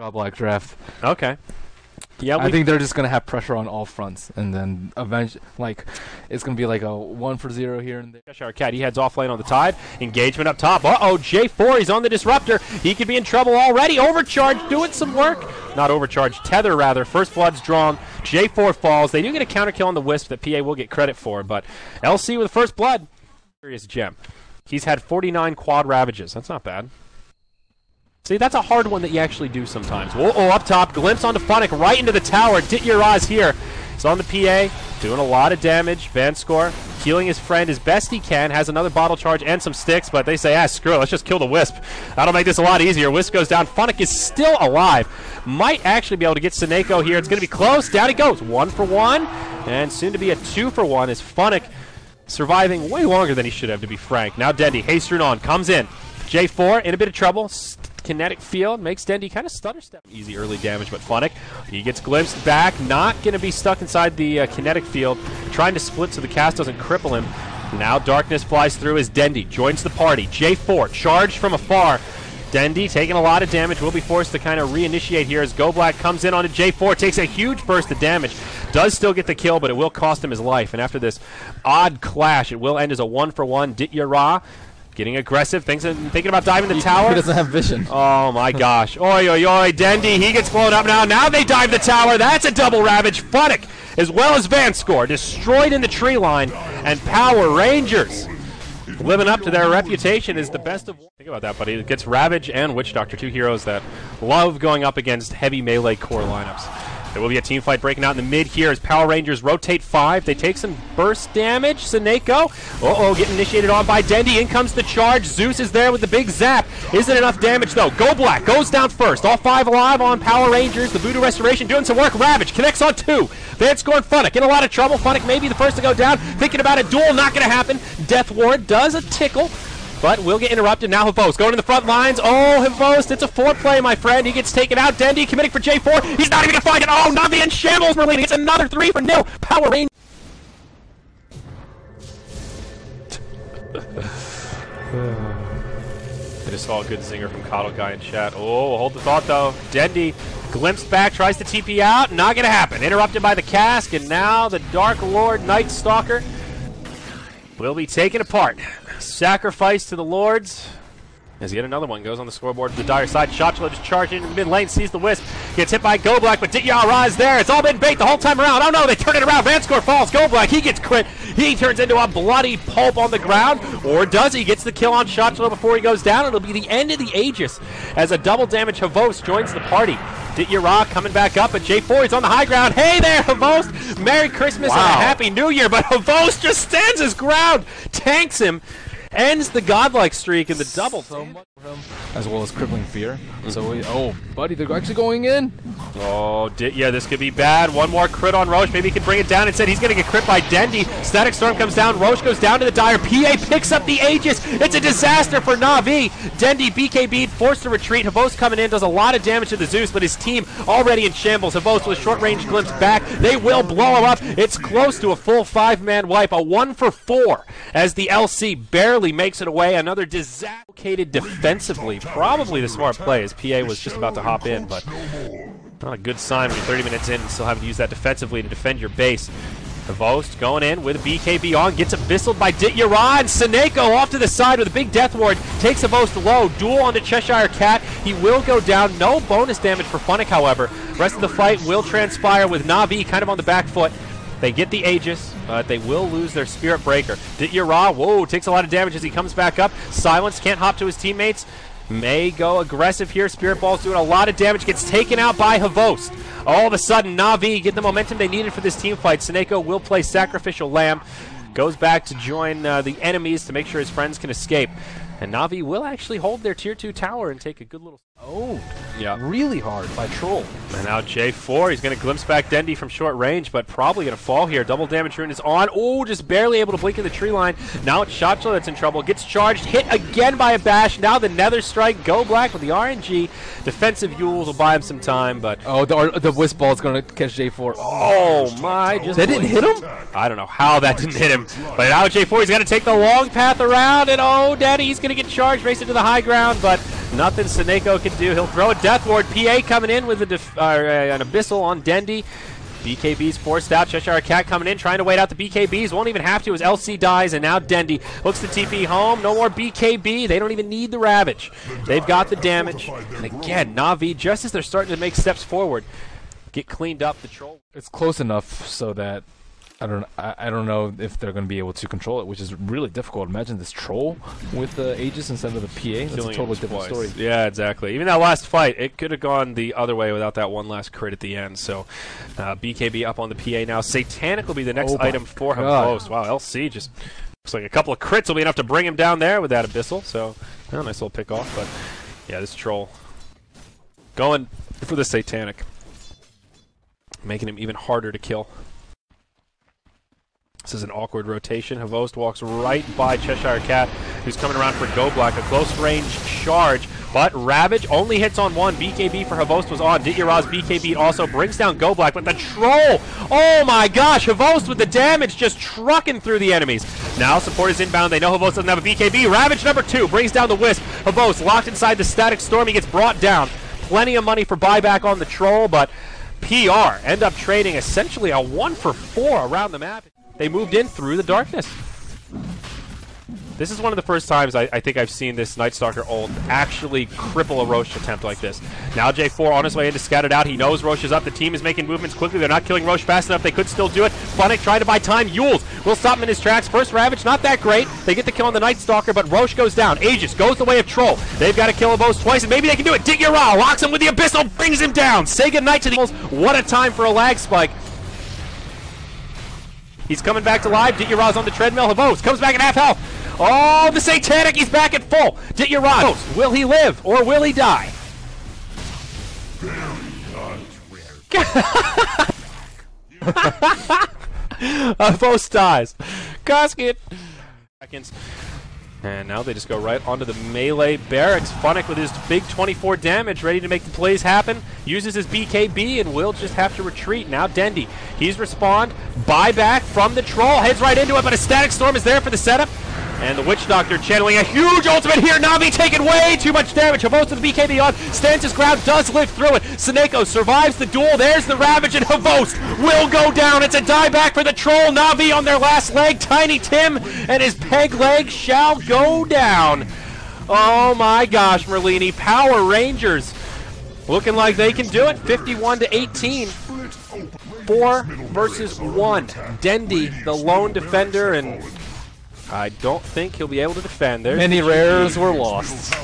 Goblak draft. Okay. Yeah, I think they're just gonna have pressure on all fronts, and then eventually, like, it's gonna be like a 1-for-0 here and there. chshrct, he heads off lane on the Tide. Engagement up top. Uh-oh, J4, he's on the Disruptor. He could be in trouble already. Overcharge, doing some work. Not overcharge, tether rather. First blood's drawn. J4 falls. They do get a counter kill on the Wisp that PA will get credit for, but LC with first blood. Serious gem. He's had 49 quad ravages. That's not bad. See, that's a hard one that you actually do sometimes. Oh, up top, glimpse onto Funnick, right into the tower. Ditya-Ra's here. He's on the PA, doing a lot of damage. vanskor healing his friend as best he can. Has another bottle charge and some sticks, but they say, screw it, let's just kill the Wisp. That'll make this a lot easier. Wisp goes down. Funnick is still alive. Might actually be able to get SoNNeikO here. It's going to be close. Down he goes. 1-for-1, and soon to be a 2-for-1 as Funnick surviving way longer than he should have, to be frank. Now Dendi, hastening on, comes in. J4 in a bit of trouble. Kinetic field makes Dendi kind of stutter step. Easy early damage, but Funnick, he gets glimpsed back. Not going to be stuck inside the kinetic field. Trying to split so the cast doesn't cripple him. Now darkness flies through as Dendi joins the party. J4 charged from afar. Dendi taking a lot of damage. Will be forced to kind of reinitiate here as Goblak comes in onto J4. Takes a huge burst of damage. Does still get the kill, but it will cost him his life. And after this odd clash, it will end as a 1-for-1. Ditya-Ra getting aggressive, thinking about diving the tower. He doesn't have vision. Oh my gosh. Oi, oi, oi. Dendi, he gets blown up now. Now they dive the tower. That's a double ravage. Funnick, as well as vanskor, destroyed in the tree line. And PowerRangers living up to their reputation as the best of. Think about that, buddy. It gets Ravage and Witch Doctor, two heroes that love going up against heavy melee core lineups. There will be a team fight breaking out in the mid here as PowerRangers rotate 5. They take some burst damage. SoNNeikO, uh-oh, getting initiated on by Dendi. In comes the charge. Zeus is there with the big zap. Isn't enough damage, though. Goblak goes down first. All 5 alive on PowerRangers. The Voodoo Restoration doing some work. Ravage connects on 2. vanskor and Funnick in a lot of trouble. Funnick may be the first to go down. Thinking about a duel, not going to happen. Death Ward does a tickle, but will get interrupted. Now Havost going to the front lines. Oh, Havost, it's a 4-play, my friend. He gets taken out. Dendi committing for J4. He's not even going to find it. Oh, Navi in shambles. We're leading. It's another 3-for-0. PowerRangers. I just saw a good zinger from Coddle Guy in chat. Oh, hold the thought, though. Dendi glimpsed back, tries to TP out. Not going to happen. Interrupted by the cask, and now the Dark Lord Night Stalker will be taken apart. Sacrifice to the Lords as yet another one goes on the scoreboard to the dire side. Shachlo just charging in mid lane, sees the Wisp, gets hit by Goblak, but Ditya-Ra is there. It's all been bait the whole time around. Oh no, they turn it around. vanskor falls. Goblak, he gets crit. He turns into a bloody pulp on the ground, or does he? Gets the kill on Shachlo before he goes down. It'll be the end of the Aegis as a double damage Havost joins the party. Ditya-Ra coming back up, but J4 is on the high ground. Hey there, Havost! Merry Christmas and a Happy New Year, but Havost just stands his ground, tanks him, ends the godlike streak in the double. So much for him, as well as crippling fear. So oh, buddy, they're actually going in. Oh, yeah, this could be bad. One more crit on Roche. Maybe he can bring it down. Instead, he's going to get crit by Dendi. Static Storm comes down. Roche goes down to the Dire. PA picks up the Aegis. It's a disaster for Navi. Dendi, BKB'd, forced to retreat. Havost coming in, does a lot of damage to the Zeus, but his team already in shambles. Havost with short-range glimpse back. They will blow him up. It's close to a full 5-man wipe. A 1-for-4 as the LC barely makes it away. Another dislocated defensively. Probably the smart play as PA was just about to hop in, but not a good sign when you're 30 minutes in and still having to use that defensively to defend your base. Havost going in with a BKB on, gets abyssaled by Ditya-Ra, and SoNNeikO off to the side with a big death ward, takes Havost low, duel onto chshrct. He will go down, no bonus damage for Funnick, however. Rest of the fight will transpire with Navi kind of on the back foot. They get the Aegis, but they will lose their Spirit Breaker. Ditya-Ra, whoa, takes a lot of damage as he comes back up. Silence, can't hop to his teammates. May go aggressive here. Spirit Ball's doing a lot of damage. Gets taken out by Havost. All of a sudden, Navi get the momentum they needed for this team fight. SoNNeikO will play Sacrificial Lamb. Goes back to join the enemies to make sure his friends can escape. And Navi will actually hold their Tier 2 tower and take a good little... Oh, yeah, really hard by Troll. And now J4, he's going to glimpse back Dendi from short range, but probably going to fall here. Double damage rune is on. Oh, just barely able to blink in the tree line. Now it's Shachlo that's in trouble. Gets charged, hit again by a bash. Now the Nether Strike. Goblak with the RNG. Defensive Yules will buy him some time, but... Oh, the Wisp Ball is going to catch J4. Oh, my. Just that didn't hit him? I don't know how that didn't hit him. But now J4, he's got to take the long path around, and oh, Daddy, he's going to get charged, race into the high ground, but Nothing SoNNeikO can do. He'll throw a Death Ward. PA coming in with an Abyssal on Dendi. BKB's forced out. chshrct coming in, trying to wait out the BKBs. Won't even have to as LC dies, and now Dendi looks to TP home. No more BKB. They don't even need the Ravage. They've got the damage. And again, Na'Vi, just as they're starting to make steps forward, get cleaned up. The troll. It's close enough so that I don't know if they're going to be able to control it, which is really difficult. Imagine this troll with the Aegis instead of the PA. That's a totally different story. Yeah, exactly. Even that last fight, it could have gone the other way without that one last crit at the end. So BKB up on the PA now. Satanic will be the next item for Host. Wow, LC just looks like a couple of crits will be enough to bring him down there with that Abyssal. So nice little pick off. But yeah, this troll going for the Satanic, making him even harder to kill. This is an awkward rotation. Havost walks right by chshrct, who's coming around for Goblak. A close-range charge, but Ravage only hits on one. BKB for Havost was on. Ditya-Ra's BKB also brings down Goblak, but the troll! Oh my gosh! Havost with the damage just trucking through the enemies. Now support is inbound. They know Havost doesn't have a BKB. Ravage number 2 brings down the Wisp. Havost locked inside the Static Storm. He gets brought down. Plenty of money for buyback on the troll, but PR end up trading essentially a 1-for-4 around the map. They moved in through the darkness. This is one of the first times I think I've seen this Night Stalker ult actually cripple a Roche attempt like this. Now J4 on his way in to scout it out. He knows Roche is up. The team is making movements quickly. They're not killing Roche fast enough. They could still do it. Funnick trying to buy time. Yules will stop him in his tracks. First Ravage, not that great. They get the kill on the Night Stalker, but Roche goes down. Aegis goes the way of Troll. They've got to kill Havost twice, and maybe they can do it. Ditya-Ra locks him with the Abyssal, brings him down. Say goodnight to the Eagles. What a time for a lag spike. He's coming back to life. Ditya-Ra's on the treadmill. Havost comes back at half health. Oh, the Satanic. He's back at full. Ditya-Ra. Will he live or will he die? Havost dies. Casket. And now they just go right onto the melee barracks. Funnick with his big 24 damage, ready to make the plays happen. Uses his BKB and will just have to retreat. Now Dendi, he's respawned. Buyback from the troll. Heads right into it, but a Static Storm is there for the setup. And the Witch Doctor channeling a huge ultimate here. Na'Vi taking way too much damage. Havost with the BKB on. Stands his ground, does live through it. SoNNeikO survives the duel. There's the Ravage, and Havost will go down. It's a dieback for the troll. Na'Vi on their last leg. Tiny Tim and his peg leg shall go down. Oh my gosh, Merlini. Power Rangers looking like they can do it. 51-18. 4 versus 1. Dendi, the lone defender, and I don't think he'll be able to defend. Many rares were lost.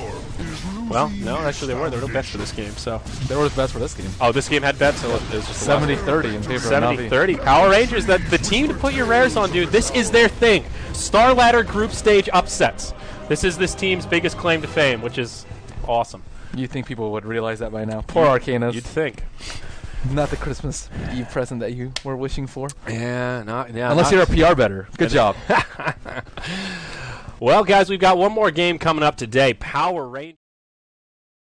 Well, no, actually they were. They were the best for this game, so. They were the best for this game. Oh, this game had bets, so it was just 70-30 in favor of Na'Vi. 70-30. Power Rangers, the team to put your rares on, dude. This is their thing. Star Ladder group stage upsets. This is this team's biggest claim to fame, which is awesome. You think people would realize that by now? Poor Arcanas. You'd think. Not the Christmas Eve present that you were wishing for. Yeah, unless you're a PR better. Good job. Well, guys, we've got one more game coming up today. Power Rangers.